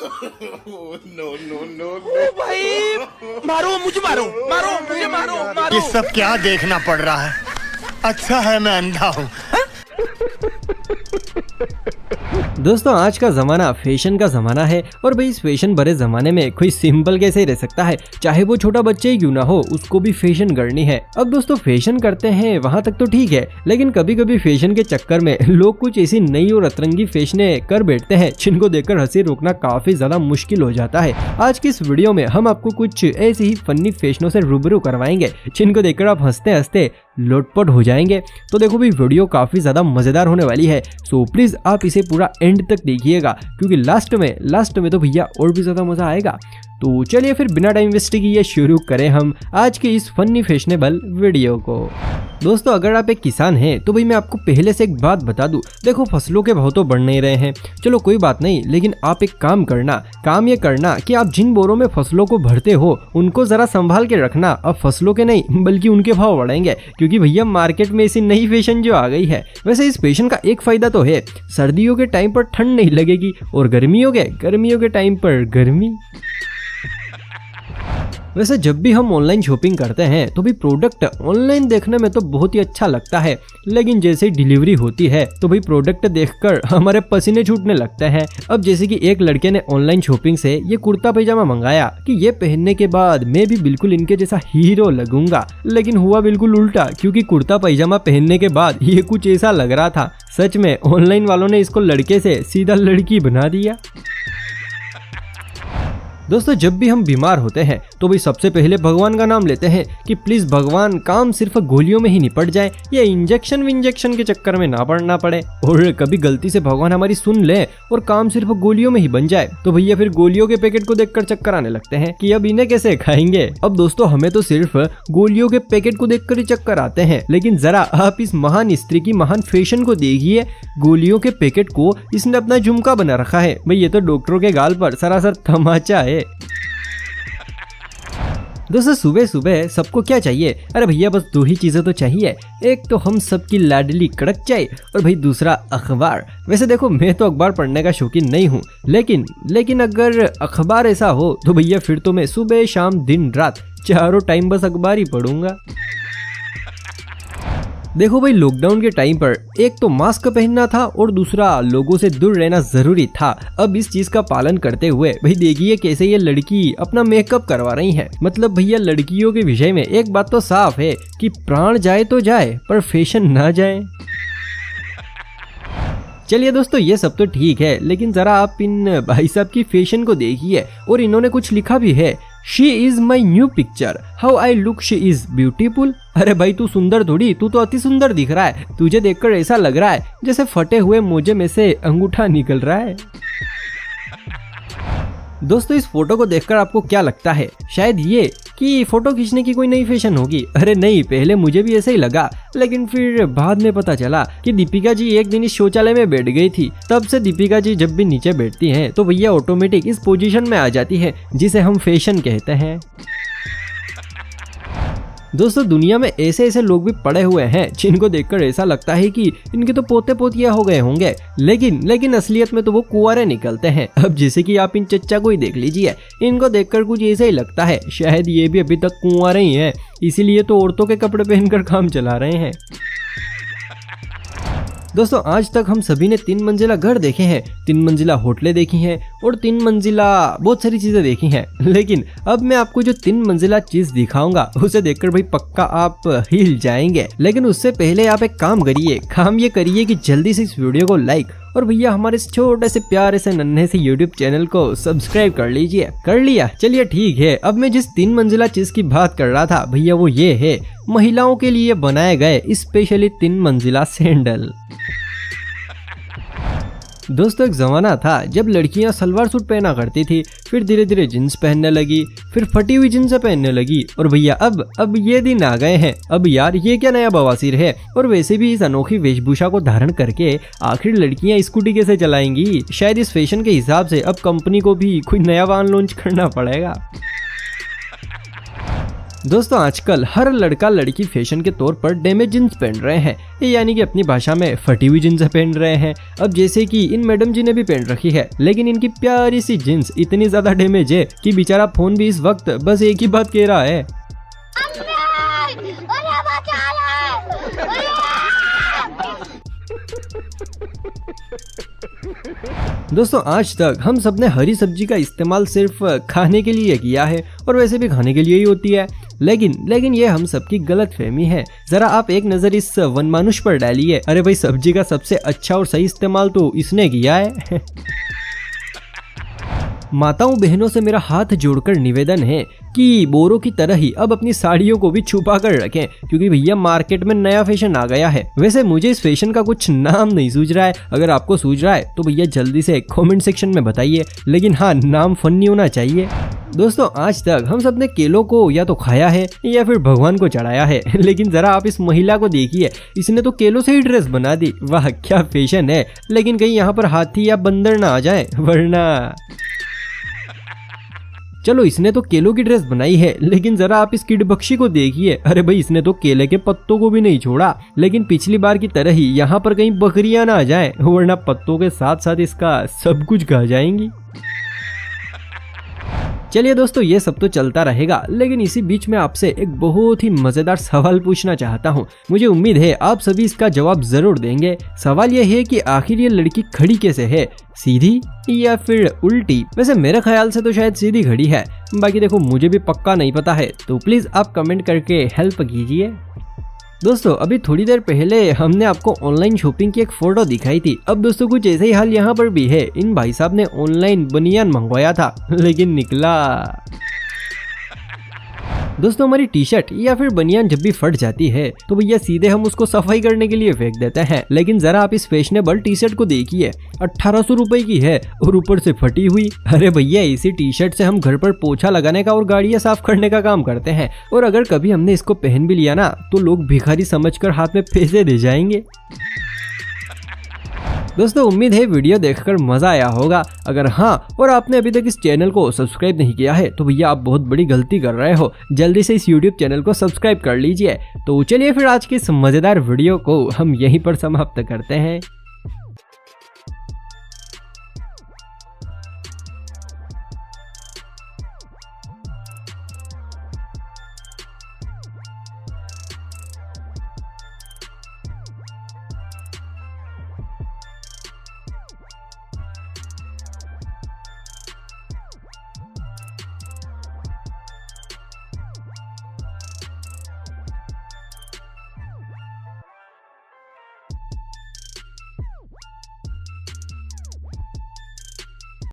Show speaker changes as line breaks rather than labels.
No no no भाई, मारो मुझे, मारो।
ये सब क्या देखना पड़ रहा है? अच्छा है मैं अंधा हूँ।
दोस्तों आज का जमाना फैशन का जमाना है और भाई इस फैशन भरे जमाने में कोई सिंपल कैसे ही रह सकता है, चाहे वो छोटा बच्चे ही क्यों ना हो, उसको भी फैशन करनी है। अब दोस्तों फैशन करते हैं वहाँ तक तो ठीक है, लेकिन कभी कभी फैशन के चक्कर में लोग कुछ ऐसी नई और अतरंगी फैशनें कर बैठते हैं जिनको देखकर हंसी रोकना काफी ज्यादा मुश्किल हो जाता है। आज की इस वीडियो में हम आपको कुछ ऐसी ही फनी फैशनों से रूबरू करवाएंगे जिनको देखकर आप हंसते हंसते लोटपट हो जाएंगे। तो देखो भाई वीडियो काफी ज्यादा मजेदार होने वाली है, सो प्लीज आप इसे पूरा एंड तक देखिएगा क्योंकि लास्ट में तो भैया और भी ज्यादा मजा आएगा। तो चलिए फिर बिना टाइम वेस्ट किए शुरू करें हम आज के इस फनी फैशनेबल वीडियो को। दोस्तों अगर आप एक किसान हैं तो भाई मैं आपको पहले से एक बात बता दूं, देखो फसलों के भाव तो बढ़ नहीं रहे हैं, चलो कोई बात नहीं, लेकिन आप एक काम ये करना कि आप जिन बोरों में फसलों को भरते हो उनको जरा संभाल के रखना। अब फसलों के नहीं बल्कि उनके भाव बढ़ेंगे क्योंकि भैया मार्केट में ऐसी नई फैशन जो आ गई है। वैसे इस फैशन का एक फायदा तो है, सर्दियों के टाइम पर ठंड नहीं लगेगी और गर्मियों के टाइम पर गर्मी। वैसे जब भी हम ऑनलाइन शॉपिंग करते हैं तो भी प्रोडक्ट ऑनलाइन देखने में तो बहुत ही अच्छा लगता है, लेकिन जैसे ही डिलीवरी होती है तो भाई प्रोडक्ट देखकर हमारे पसीने छूटने लगते हैं। अब जैसे कि एक लड़के ने ऑनलाइन शॉपिंग से ये कुर्ता पैजामा मंगाया कि ये पहनने के बाद मैं भी बिल्कुल इनके जैसा हीरो लगूंगा, लेकिन हुआ बिल्कुल उल्टा क्योंकि कुर्ता पैजामा पहनने के बाद ये कुछ ऐसा लग रहा था, सच में ऑनलाइन वालों ने इसको लड़के से सीधा लड़की बना दिया। दोस्तों जब भी हम बीमार होते हैं तो भाई सबसे पहले भगवान का नाम लेते हैं कि प्लीज भगवान काम सिर्फ गोलियों में ही निपट जाए, ये इंजेक्शन के चक्कर में ना पड़ना पड़े। और कभी गलती से भगवान हमारी सुन ले और काम सिर्फ गोलियों में ही बन जाए तो भैया फिर गोलियों के पैकेट को देखकर चक्कर आने लगते हैं कि अब इन्हें कैसे खाएंगे। अब दोस्तों हमें तो सिर्फ गोलियों के पैकेट को देखकर ही चक्कर आते हैं, लेकिन जरा आप इस महान स्त्री की महान फैशन को देखिए, गोलियों के पैकेट को इसने अपना झुमका बना रखा है। भाई ये तो डॉक्टरों के गाल पर सरासर तमाचा है। दोस्तों सुबह सुबह सबको क्या चाहिए? अरे भैया बस दो ही चीजें तो चाहिए, एक तो हम सबकी लाडली कड़क चाय और भाई दूसरा अखबार। वैसे देखो मैं तो अखबार पढ़ने का शौकीन नहीं हूँ, लेकिन अगर अखबार ऐसा हो तो भैया फिर तो मैं सुबह शाम दिन रात चारों टाइम बस अखबार ही पढ़ूंगा। देखो भाई लॉकडाउन के टाइम पर एक तो मास्क पहनना था और दूसरा लोगों से दूर रहना जरूरी था। अब इस चीज का पालन करते हुए भाई देखिए कैसे ये लड़की अपना मेकअप करवा रही है। मतलब भैया लड़कियों के विषय में एक बात तो साफ है कि प्राण जाए तो जाए पर फैशन ना जाए। चलिए दोस्तों ये सब तो ठीक है, लेकिन जरा आप इन भाई साहब की फैशन को देखिए और इन्होंने कुछ लिखा भी है, she is my new picture, how I look she is beautiful. अरे भाई तू सुंदर थोड़ी, तू तो अति सुंदर दिख रहा है, तुझे देखकर ऐसा लग रहा है जैसे फटे हुए मोजे में से अंगूठा निकल रहा है। दोस्तों इस फोटो को देखकर आपको क्या लगता है? शायद ये कि फोटो खींचने की कोई नई फैशन होगी। अरे नहीं, पहले मुझे भी ऐसे ही लगा, लेकिन फिर बाद में पता चला कि दीपिका जी एक दिन इस शौचालय में बैठ गई थी। तब से दीपिका जी जब भी नीचे बैठती हैं तो भैया ऑटोमेटिक इस पोजीशन में आ जाती है जिसे हम फैशन कहते हैं। दोस्तों दुनिया में ऐसे लोग भी पड़े हुए हैं जिनको देखकर ऐसा लगता है कि इनके तो पोते पोतियां हो गए होंगे, लेकिन असलियत में तो वो कुंवारे निकलते हैं। अब जैसे कि आप इन चच्चा को ही देख लीजिए, इनको देखकर कुछ ऐसा ही लगता है शायद ये भी अभी तक कुंवारे ही हैं, इसीलिए तो औरतों के कपड़े पहनकर काम चला रहे हैं। दोस्तों आज तक हम सभी ने 3 मंजिला घर देखे हैं, 3 मंजिला होटलें देखी हैं और 3 मंजिला बहुत सारी चीजें देखी हैं, लेकिन अब मैं आपको जो 3 मंजिला चीज दिखाऊंगा उसे देखकर भाई पक्का आप हिल जाएंगे। लेकिन उससे पहले आप एक काम ये करिए कि जल्दी से इस वीडियो को लाइक और भैया हमारे इस छोटे से प्यारे से नन्हे से YouTube चैनल को सब्सक्राइब कर लीजिए। कर लिया? चलिए ठीक है। अब मैं जिस 3 मंजिला चीज की बात कर रहा था भैया वो ये है, महिलाओं के लिए बनाए गए स्पेशली 3 मंजिला सैंडल। दोस्तों एक जमाना था जब लड़कियां सलवार सूट पहना करती थी, फिर धीरे धीरे जींस पहनने लगी, फिर फटी हुई जींस पहनने लगी और भैया अब ये दिन आ गए हैं। अब यार ये क्या नया बवासीर है? और वैसे भी इस अनोखी वेशभूषा को धारण करके आखिर लड़कियां स्कूटी कैसे चलाएंगी? शायद इस फैशन के हिसाब से अब कंपनी को भी कोई नया वाहन लॉन्च करना पड़ेगा। दोस्तों आजकल हर लड़का लड़की फैशन के तौर पर डैमेज जींस पहन रहे हैं, यानी कि अपनी भाषा में फटी हुई जींस पहन रहे हैं। अब जैसे कि इन मैडम जी ने भी पहन रखी है, लेकिन इनकी प्यारी सी जींस इतनी ज्यादा डैमेज है कि बेचारा फोन भी इस वक्त बस एक ही बात कह रहा है। दोस्तों आज तक हम सबने हरी सब्जी का इस्तेमाल सिर्फ खाने के लिए किया है, और वैसे भी खाने के लिए ही होती है, लेकिन ये हम सबकी गलत फहमी है। जरा आप एक नजर इस वनमानुष पर डालिए। अरे भाई, सब्जी का सबसे अच्छा और सही इस्तेमाल तो इसने किया है। माताओं बहनों से मेरा हाथ जोड़कर निवेदन है कि बोरों की तरह ही अब अपनी साड़ियों को भी छुपा कर रखें, क्योंकि भैया मार्केट में नया फैशन आ गया है। वैसे मुझे इस फैशन का कुछ नाम नहीं सूझ रहा है, अगर आपको सूझ रहा है तो भैया जल्दी से कमेंट सेक्शन में बताइए, लेकिन हाँ, नाम फनी होना चाहिए। दोस्तों आज तक हम सबने केलों को या तो खाया है या फिर भगवान को चढ़ाया है, लेकिन जरा आप इस महिला को देखिए, इसने तो केलों से ही ड्रेस बना दी। वाह क्या फैशन है, लेकिन कहीं यहाँ पर हाथी या बंदर ना आ जाए, वरना। चलो इसने तो केलों की ड्रेस बनाई है, लेकिन जरा आप इस किड बख्शी को देखिए। अरे भाई, इसने तो केले के पत्तों को भी नहीं छोड़ा, लेकिन पिछली बार की तरह ही यहाँ पर कहीं बकरियां ना आ जाएं, वरना पत्तों के साथ साथ इसका सब कुछ खा जाएंगी। चलिए दोस्तों, ये सब तो चलता रहेगा, लेकिन इसी बीच में आपसे एक बहुत ही मजेदार सवाल पूछना चाहता हूँ। मुझे उम्मीद है आप सभी इसका जवाब जरूर देंगे। सवाल ये है कि आखिर ये लड़की खड़ी कैसे है, सीधी या फिर उल्टी? वैसे मेरे ख्याल से तो शायद सीधी खड़ी है, बाकी देखो मुझे भी पक्का नहीं पता है, तो प्लीज आप कमेंट करके हेल्प कीजिए। दोस्तों अभी थोड़ी देर पहले हमने आपको ऑनलाइन शॉपिंग की एक फोटो दिखाई थी। अब दोस्तों कुछ ऐसे ही हाल यहाँ पर भी है। इन भाई साहब ने ऑनलाइन बनियान मंगवाया था, लेकिन निकला। दोस्तों हमारी टी शर्ट या फिर बनियान जब भी फट जाती है तो भैया सीधे हम उसको सफाई करने के लिए फेंक देते हैं, लेकिन जरा आप इस फैशनेबल टी शर्ट को देखिए, 1800 रुपए की है और ऊपर से फटी हुई। अरे भैया, इसी टी शर्ट से हम घर पर पोछा लगाने का और गाड़ियां साफ करने का काम करते हैं, और अगर कभी हमने इसको पहन भी लिया ना तो लोग भिखारी समझकर हाथ में पैसे दे जाएंगे। दोस्तों उम्मीद है वीडियो देखकर मजा आया होगा। अगर हाँ और आपने अभी तक इस चैनल को सब्सक्राइब नहीं किया है तो भैया आप बहुत बड़ी गलती कर रहे हो, जल्दी से इस YouTube चैनल को सब्सक्राइब कर लीजिए। तो चलिए फिर आज की इस मजेदार वीडियो को हम यहीं पर समाप्त करते हैं।